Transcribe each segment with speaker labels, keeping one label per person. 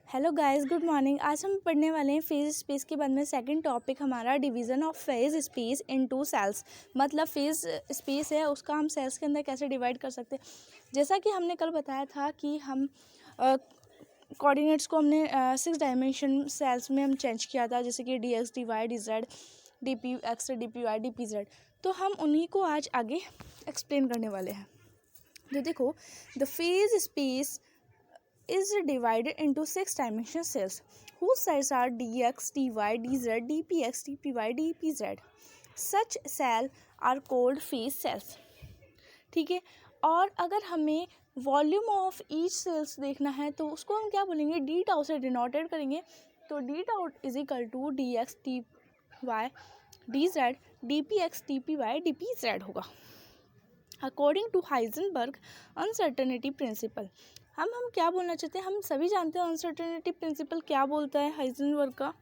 Speaker 1: Hello guys, good morning. आज हम पढ़ने वाले हैं फेज स्पेस के बाद में सेकंड टॉपिक हमारा division of phase space into cells. मतलब फेज स्पेस है उसका हम सेल्स के अंदर कैसे डिवाइड कर सकते हैं। जैसा कि हमने कल बताया था कि हम कोऑर्डिनेट्स को हमने 6 डायमेंशन सेल्स में हम चेंज किया था, जैसे कि D X D Y D Z D P X D P Y D P Z. तो हम उन्हीं को आज आगे एक्सप्लेन करने वाले हैं। तो देखो, the phase space is divided into 6 dimensional cells whose sides are dx, dy, dz, dpx, dpy, dpz. Such cell are called phase cells. ठीक है। और अगर हमें वॉल्यूम ऑफ ईच सेल्स देखना है तो उसको हम क्या बोलेंगे, डी टाउ से डिनोटेड करेंगे। तो D tau is equal to D X D Y D Z D P X D P Y D P Z होगा according to Heisenberg uncertainty principle. हम क्या बोलना चाहते हैं, हम सभी जानते हैं अनसर्टेनिटी प्रिंसिपल क्या बोलता है हाइजेनबर्ग का।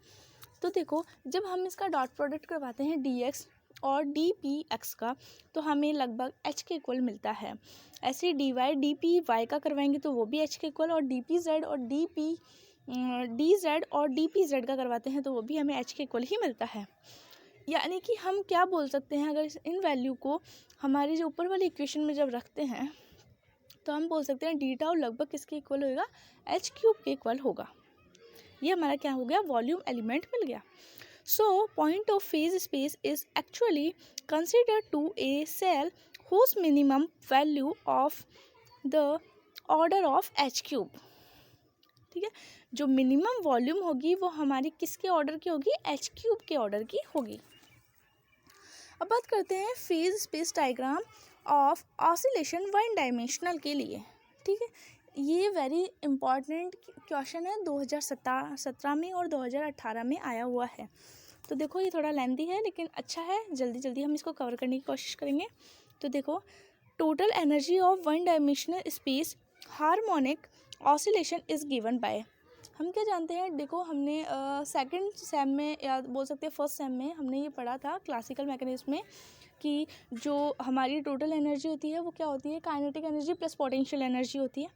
Speaker 1: तो देखो, जब हम इसका डॉट प्रोडक्ट करवाते हैं डी एक्स और डी पी एक्स का तो हमें लगभग एच के इक्वल मिलता है। ऐसे D Y D P Y का करवाएंगे तो वो भी एच के इक्वल, और डी पी जेड और डी जेड और डी पी जेड का करवाते हैं तो वो भी हमें एच के इक्वल ही मिलता है। यानी कि हम क्या बोल सकते हैं, अगर इन वैल्यू को हमारे जो ऊपर वाली इक्वेशन में जब रखते हैं तो हम बोल सकते हैं डी टाउ लगभग किसके इक्वल होगा, एच क्यूब के इक्वल होगा। ये हमारा क्या हो गया, वॉल्यूम एलिमेंट मिल गया। So point of phase space is actually considered to a cell whose minimum value of the order of H cube. ठीक है, जो मिनिमम वॉल्यूम होगी वो हमारी किसके ऑर्डर की होगी, एच क्यूब के ऑर्डर की होगी। अब बात करते हैं phase space diagram of oscillation one dimensional के लिए। ठीक है, ये वेरी इंपॉर्टेंट क्वेश्चन है, 2017 में और 2018 में आया हुआ है। तो देखो, ये थोड़ा लेंथी है लेकिन अच्छा है, जल्दी जल्दी हम इसको कवर करने की कोशिश करेंगे। तो देखो, total energy of one dimensional space harmonic oscillation is given by. हम क्या जानते हैं, देखो हमने सेकंड सेम में या बोल सकते हैं फर्स्ट सेम में हमने ये पढ़ा था क्लासिकल मैकेनिज्म में कि जो हमारी टोटल एनर्जी होती है वो क्या होती है, kinetic energy plus potential energy होती है।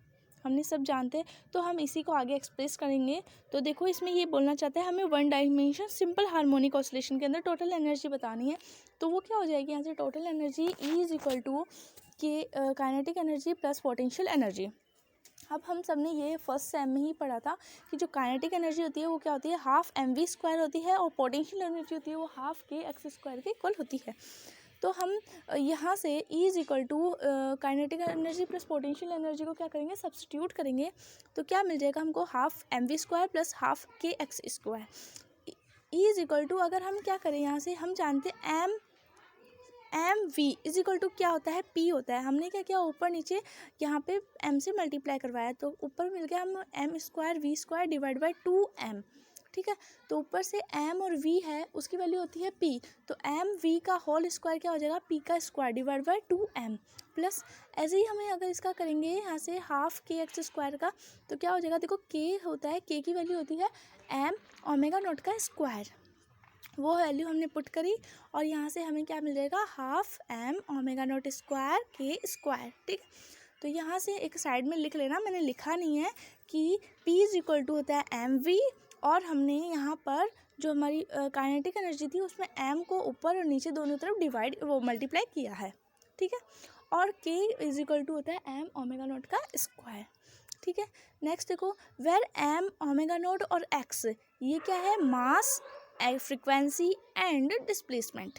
Speaker 1: हमने सब जानते हैं, तो हम इसी को आगे एक्सप्रेस करेंगे। तो देखो, इसमें ये बोलना चाहते हैं हमें one dimension simple harmonic oscillation के अंदर टोटल एनर्जी बतानी है। तो वो क्या हो जाएगी, यहाँ से total energy E is equal to K kinetic energy plus potential energy. अब हम सब ने ये फर्स्ट सेम में ही पढ़ा था कि जो काइनेटिक एनर्जी होती है वो क्या होती है, हाफ एम वी स्क्वायर होती है, और पोटेंशियल एनर्जी होती है वो हाफ के एक्स स्क्वायर के इक्वल होती है। तो हम यहाँ से E is equal to kinetic energy plus potential energy को क्या करेंगे, सब्स्टिट्यूट करेंगे। तो क्या मिल जाएगा हमको, half M V square plus half K X square. E is equal to, अगर हम क्या करें यहाँ से, हम जानते हैं M V is equal to क्या होता है, पी होता है। हमने क्या किया, ऊपर नीचे यहाँ पे एम से मल्टीप्लाई करवाया तो ऊपर मिल गया हम M square V square divide by 2m। ठीक है, तो ऊपर से m और v है उसकी वैल्यू होती है p, तो एम वी का होल स्क्वायर क्या हो जाएगा, p का square divide by 2m plus ऐसे ही हमें अगर इसका करेंगे यहाँ से हाफ के एक्स स्क्वायर का तो क्या हो जाएगा, देखो k होता है, k की वैल्यू होती है m ओमेगा नॉट का स्क्वायर। वो वैल्यू हमने पुट करी और यहाँ से हमें क्या मिल जाएगा, half M omega not square के स्क्वायर। ठीक, तो यहाँ से एक साइड में लिख लेना, मैंने लिखा नहीं है कि P इज इक्वल टू होता है एम वी, और हमने यहाँ पर जो हमारी काइनेटिक एनर्जी थी उसमें m को ऊपर और नीचे दोनों तरफ डिवाइड वो मल्टीप्लाई किया है। ठीक है, और K इज इक्वल टू होता है m ओमेगा नॉट का स्क्वायर। ठीक है, नेक्स्ट देखो, वेर m ओमेगा नॉट और x ये क्या है, मास फ्रीक्वेंसी एंड डिस्प्लेसमेंट।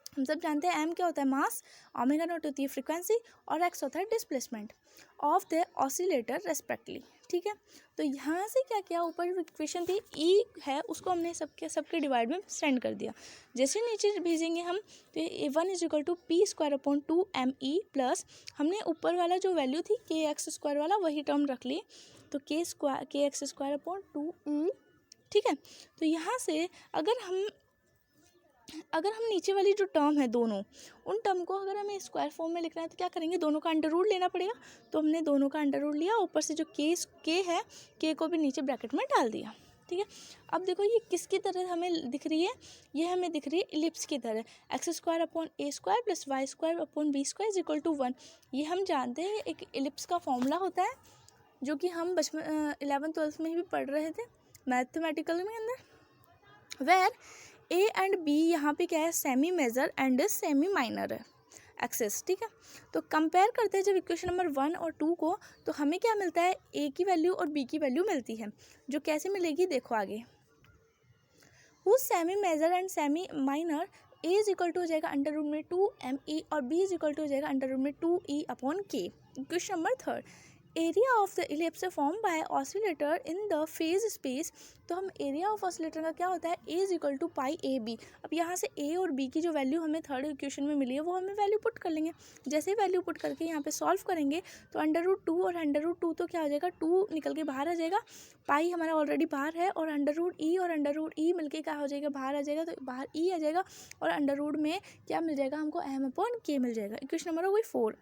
Speaker 1: हम सब जानते हैं m क्या होता है, मास, ओमेगा नॉट होती है फ्रीक्वेंसी और x होता है displacement of the oscillator respectively. ठीक है, तो यहाँ से क्या किया, ऊपर जो इक्वेशन थी E है उसको हमने सबके डिवाइड में स्टैंड कर दिया। जैसे नीचे भेजेंगे हम तो ये 1 is equal to P square upon 2me plus हमने ऊपर वाला जो वैल्यू थी के एक्स स्क्वायर वाला वही टर्म रख ली, तो के एक्स स्क्वायर अपॉन 2e। ठीक है, तो यहाँ से अगर हम नीचे वाली जो टर्म है दोनों, उन टर्म को अगर हमें स्क्वायर फॉर्म में लिखना है तो क्या करेंगे, दोनों का अंडर रूट लेना पड़ेगा। तो हमने दोनों का अंडर रूट लिया, ऊपर से जो के है के को भी नीचे ब्रैकेट में डाल दिया। ठीक है, अब देखो ये किसकी तरह हमें दिख रही है, ये हमें दिख रही है इलिप्स की तरह, X square upon A square plus Y square upon B square is equal to 1। ये हम जानते हैं एक इलिप्स का फॉर्मूला होता है जो कि हम बचपन 11th-12th में ही भी पढ़ रहे थे मैथमेटिकल में अंदर। वेयर ए एंड बी यहाँ पे क्या है, semi major and semi minor है एक्सेस, ठीक है। तो कंपेयर करते हैं जब इक्वेशन नंबर 1 और 2 को, तो हमें क्या मिलता है, ए की वैल्यू और बी की वैल्यू मिलती है, जो कैसे मिलेगी देखो आगे। Whose semi major and semi minor A is equal to हो जाएगा अंडर रूट में 2me और b इज इक्वल टू हो जाएगा अंडर रूट में 2e upon k। Question number 3, area of the ellipse form by oscillator in the phase space. तो हम area of oscillator का क्या होता है, A is equal to pi A B. अब यहाँ से ए और बी की जो वैल्यू हमें थर्ड इक्वेशन में मिली है वो हमें वैल्यू पुट कर लेंगे। जैसे ही वैल्यू पुट करके यहाँ पे सॉल्व करेंगे तो अंडर रूट 2 और अंडर रूट 2 तो क्या हो जाएगा, 2 निकल के बाहर आ जाएगा, पाई हमारा ऑलरेडी बाहर है, और अंडर रूट ई और अंडर रूट ई मिलके क्या हो जाएगा, बाहर आ जाएगा, तो बाहर ई आ जाएगा, और अंडर रूट में क्या मिल जाएगा हमको, एम अपॉन के मिल जाएगा। इक्वेशन नंबर हो गई 4।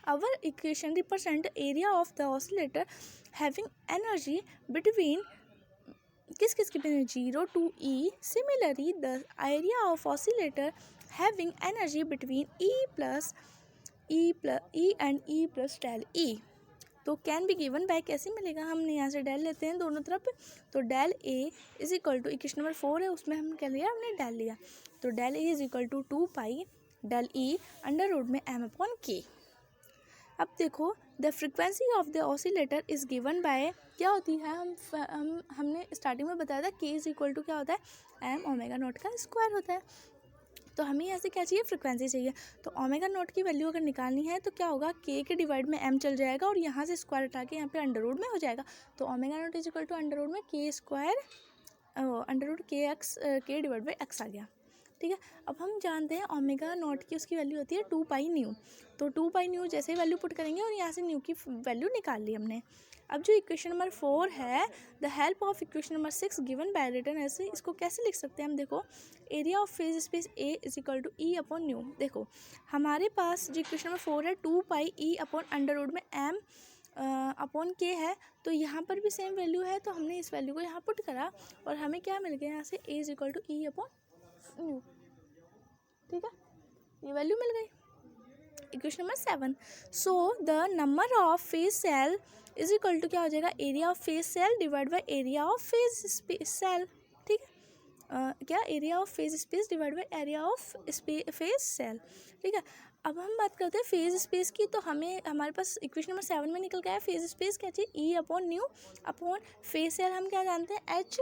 Speaker 1: Our equation represent area of the oscillator having energy between किस किस के बीच 0 to E. Similarly, the area of oscillator having energy between E and E plus del E. तो कैन बी गिवन बाय कैसे मिलेगा, हमने यहाँ से डेल लेते हैं दोनों तरफ, तो del A is equal to equation number 4 है, उसमें हम क्या लिया, हमने डेल लिया, तो del A is equal to 2 pi del E under root में एम अपॉन के। अब देखो, the frequency of the oscillator is given by क्या होती है, हमने स्टार्टिंग में बताया था के इज इक्वल टू क्या होता है, एम ओमेगा नॉट का स्क्वायर होता है। तो हमें यहाँ से क्या चाहिए, फ्रिक्वेंसी चाहिए। तो ओमेगा नॉट की वैल्यू अगर निकालनी है तो क्या होगा, के डिवाइड में एम चल जाएगा और यहाँ से स्क्वायर हटा के यहाँ पे अंडर रूट में हो जाएगा। तो omega not is equal to under root में K square under root K X, K divide by X आ गया, ठीक है। अब हम जानते हैं ओमेगा नॉट की उसकी वैल्यू होती है 2 पाई न्यू। तो 2 पाई न्यू जैसे ही वैल्यू पुट करेंगे और यहाँ से न्यू की वैल्यू निकाल ली हमने। अब जो इक्वेशन नंबर 4 है, the help of equation number 6 given by written ऐसे, इसको कैसे लिख सकते हैं हम, देखो area of phase space A is equal to E upon nu. देखो हमारे पास जो इक्वेशन नंबर 4 है 2 pi E upon under root में एम अपॉन के है, तो यहाँ पर भी सेम वैल्यू है, तो हमने इस वैल्यू को यहाँ पुट करा और हमें क्या मिल गया, यहाँ से A is equal to E upon nu, ठीक है, ये वैल्यू मिल गई। Equation number 7, so the number of phase cell is equal to क्या हो जाएगा, area of phase cell divide by area of phase space cell, ठीक है, क्या area of phase space divide by area of phase cell, ठीक है। अब हम बात करते हैं फेज स्पेस की, तो हमें हमारे पास इक्वेशन नंबर 7 में निकल गया है फेज स्पेस क्या चाहिए, E upon nu upon phase cell हम क्या जानते हैं, एच,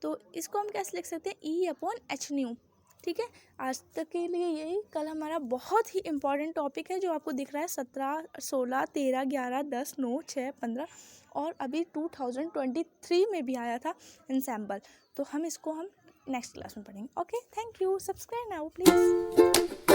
Speaker 1: तो इसको हम कैसे लिख सकते हैं, ई अपॉन एच न्यू, ठीक है। आज तक के लिए यही, कल हमारा बहुत ही इंपॉर्टेंट टॉपिक है जो आपको दिख रहा है 17, 16, 13, 11, 10, 9, 6, 15 और अभी 2023 में भी आया था इंसैम्बल। तो हम इसको नेक्स्ट क्लास में पढ़ेंगे। Okay, thank you, subscribe now please.